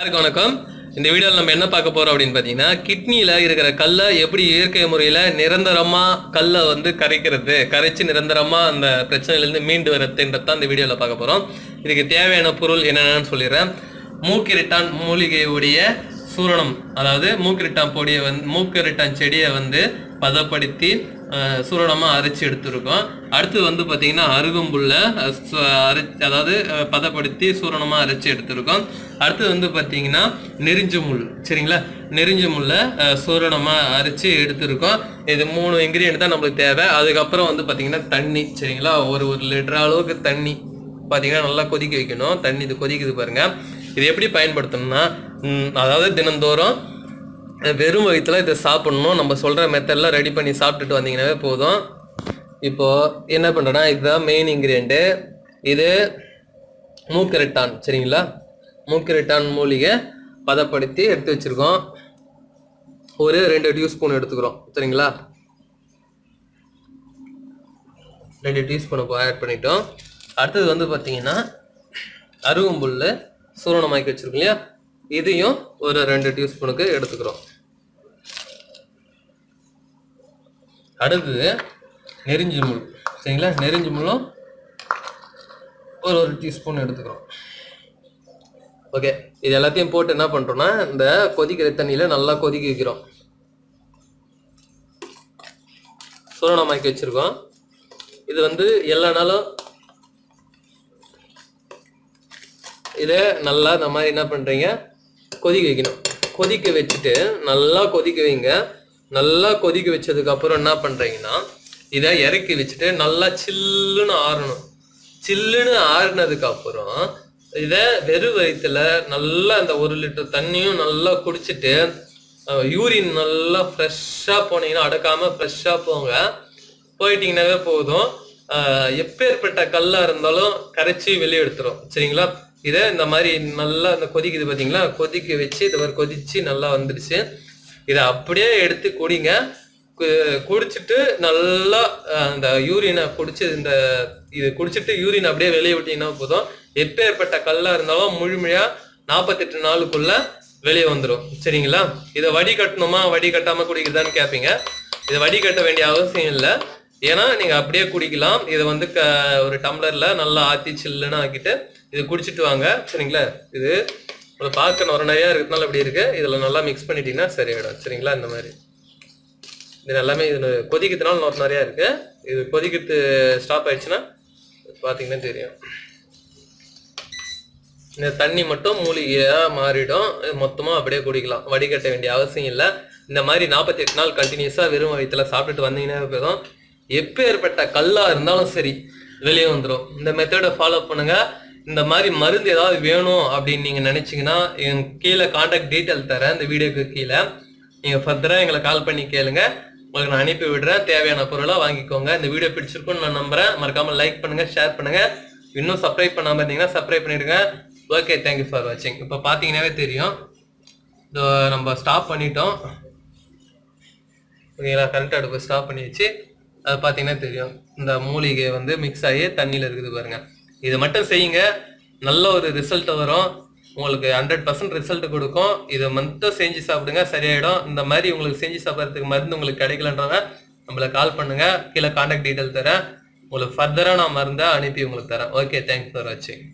வணக்கம். இந்த வீடியோவில் நம்ம என்ன பார்க்க போறோம் அப்படின்னு பார்த்தீங்கன்னா, கிட்னியில் இருக்கிற கல்லை எப்படி இயற்கை முறையில் நிரந்தரமாக கல்லை கரைச்சி நிரந்தரமாக அந்த பிரச்சனையிலேருந்து மீண்டு வரதுன்றது தான் இந்த வீடியோவில் பார்க்க போகிறோம். இதுக்கு தேவையான பொருள் என்னென்னு சொல்லிடுறேன். மூக்கிரிட்டான் மூலிகையுடைய சூரணம், அதாவது மூக்கிரிட்டான் செடியை பதப்படுத்தி சூரணமாக அரைச்சி எடுத்துருக்கோம். அடுத்து பார்த்தீங்கன்னா அருகம்புல்ல அதாவது பதப்படுத்தி சூரணமாக அரைச்சி எடுத்துருக்கோம். அடுத்து பார்த்தீங்கன்னா நெறிஞ்சு முள், சரிங்களா? நெறிஞ்சு முல்லை சூரணமாக அரைச்சி எடுத்துருக்கோம். இது 3 இன்க்ரீடியன்ட் தான் நம்மளுக்கு தேவை. அதுக்கப்புறம் பார்த்தீங்கன்னா தண்ணி, சரிங்களா? ஒரு லிட்டர் அளவுக்கு தண்ணி பார்த்தீங்கன்னா நல்லா கொதிக்க வைக்கணும். தண்ணி இது கொதிக்குது பாருங்க. இது எப்படி பயன்படுத்தணும்னா, அதாவது தினந்தோறும் வெறும் வயிற்றுல இதை சாப்பிடணும். நம்ம சொல்கிற மெத்தட்லாம் ரெடி பண்ணி சாப்பிட்டுட்டு வந்தீங்கன்னாவே போதும். இப்போது என்ன பண்ணுறேன்னா, இதுதான் மெயின் இன்க்ரீடியண்ட்டு. இது மூக்கிரிட்டான், சரிங்களா? மூக்கிரிட்டான் மூலிகை பதப்படுத்தி எடுத்து வச்சுருக்கோம். ஒரு 2 டீஸ்பூன் எடுத்துக்கிறோம், சரிங்களா? 2 டீஸ்பூன் ஆட் பண்ணிட்டோம். அடுத்தது பார்த்தீங்கன்னா அருகம்புல் சூரணமாக்கி வச்சுருக்கோம் இல்லையா, இதையும் ஒரு 2 டீஸ்பூனுக்கு எடுத்துக்கிறோம். அடுத்தது நெறிஞ்சு முள், சரிங்களா? நெறிஞ்சு முள்ளும் ஒரு டீஸ்பூன் எடுத்துக்கிறோம். ஓகே, இது எல்லாத்தையும் போட்டு என்ன பண்ணுறோம்னா, இந்த கொதிக்கிற தண்ணியில் நல்லா கொதிக்க வைக்கிறோம். சூரணமாக்கி வச்சுருக்கோம். இது எல்லா நாளும் இதை நல்லா இந்த மாதிரி என்ன பண்ணுறீங்க, கொதிக்க வைக்கணும். கொதிக்க வச்சுட்டு நல்லா கொதிக்க வைங்க. நல்லா கொதிக்க வச்சதுக்கப்புறம் என்ன பண்ணுறீங்கன்னா, இதை இறக்கி வச்சுட்டு நல்லா சில்லுன்னு ஆறணும். சில்லுன்னு ஆறுனதுக்கப்புறம் இதை வெறும் வயிற்றுல நல்லா அந்த 1 லிட்டர் தண்ணியும் நல்லா குடிச்சிட்டு, யூரின் நல்லா ஃப்ரெஷ்ஷாக போனீங்கன்னா, அடக்காமல் ஃப்ரெஷ்ஷாக போங்க. போயிட்டீங்கன்னாவே போதும். எப்பேற்பட்ட கல்லாக இருந்தாலும் கரைச்சி வெளியே எடுத்துரும், சரிங்களா? இதை இந்த மாதிரி நல்லா இந்த கொதிக்குது பார்த்தீங்களா, கொதிக்க வச்சு இந்த மாதிரி கொதிச்சு நல்லா வந்துடுச்சு. இதை அப்படியே எடுத்து குடிங்க. குடிச்சிட்டு நல்லா அந்த யூரினை குடிச்சு இது குடிச்சிட்டு யூரின் அப்படியே வெளியே விட்டீங்கன்னா போதும். எப்பேற்பட்ட கல்லாக இருந்தாலும் முழுமையாக 48 நாளுக்குள்ள வெளியே வந்துடும், சரிங்களா? இதை வடிகட்டணுமா வடிகட்டாமல் குடிக்கிறதான்னு கேட்பீங்க. இதை வடிகட்ட வேண்டிய அவசியம் இல்லை. ஏன்னா நீங்கள் அப்படியே குடிக்கலாம். இதை ஒரு டம்ளரில் நல்லா ஆற்றி சில்லுன்னு ஆக்கிட்டு இது குடிச்சிட்டு வாங்க, சரிங்களா? இது ஒரு பார்க்க நிறையா இருக்கிறதுனால அப்படி இருக்குது. இதில் நல்லா மிக்ஸ் பண்ணிட்டீங்கன்னா சரியாயிடும், சரிங்களா? இந்த மாதிரி இது எல்லாமே இது கொதிக்கிறதுனால நிறையா இருக்குது. இது கொதிக்கிறது ஸ்டாப் ஆயிடுச்சுன்னா பார்த்தீங்கன்னா தெரியும். இந்த தண்ணி மட்டும் மூலிகையாக மாறிடும். மொத்தமாக அப்படியே குடிக்கலாம். வடிகட்ட வேண்டிய அவசியம் இல்லை. இந்த மாதிரி 48 நாள் கண்டினியூஸாக வெறும் வயிற்றுல சாப்பிட்டுட்டு வந்தீங்கன்னா போதும். எப்பேற்பட்ட கல்லாக இருந்தாலும் சரி வெளியே வந்துடும். இந்த மெத்தடை ஃபாலோ பண்ணுங்கள். இந்த மாதிரி மருந்து ஏதாவது வேணும் அப்படின்னு நீங்கள் நினச்சிங்கன்னா, என் கீழே கான்டாக்ட் டீட்டெயில் தரேன் இந்த வீடியோக்கு கீழே. நீங்கள் ஃபர்தராக எங்களை கால் பண்ணி கேளுங்க. உங்களுக்கு நான் அனுப்பி விடுறேன். தேவையான பொருளாக வாங்கிக்கோங்க. இந்த வீடியோ பிடிச்சிருக்குன்னு நான் நம்புகிறேன். மறக்காமல் லைக் பண்ணுங்கள், ஷேர் பண்ணுங்கள். இன்னும் சப்ஸ்கிரைப் பண்ணாமல் இருந்தீங்கன்னா சப்ஸ்கிரைப் பண்ணிவிடுங்க. ஓகே, தேங்க்யூ ஃபார் வாட்சிங். இப்போ பார்த்தீங்கன்னாவே தெரியும், இதோ நம்ம ஸ்டாப் பண்ணிட்டோம், ஓகேங்களா? கரெக்டாக அடுப்பு ஸ்டாப் பண்ணி வச்சு அது பார்த்தீங்கன்னா தெரியும், இந்த மூலிகை மிக்ஸ் ஆகி தண்ணியில் இருக்குது பாருங்கள். இதை மட்டும் செய்யுங்க, நல்ல ஒரு ரிசல்ட் வரும். உங்களுக்கு 100% ரிசல்ட் கொடுக்கும். இதை மட்டும் செஞ்சு சாப்பிடுங்க, சரியாயிடும். இந்த மாதிரி உங்களுக்கு செஞ்சு சாப்பிட்றதுக்கு மருந்து உங்களுக்கு கிடைக்கலன்றவங்க நம்மளை கால் பண்ணுங்கள். கீழே கான்டாக்ட் டீட்டெயில் தரேன். உங்களுக்கு ஃபர்தராக நான் மருந்தை அனுப்பி உங்களுக்கு தரேன். ஓகே, தேங்க்ஸ் ஃபார் வாட்சிங்.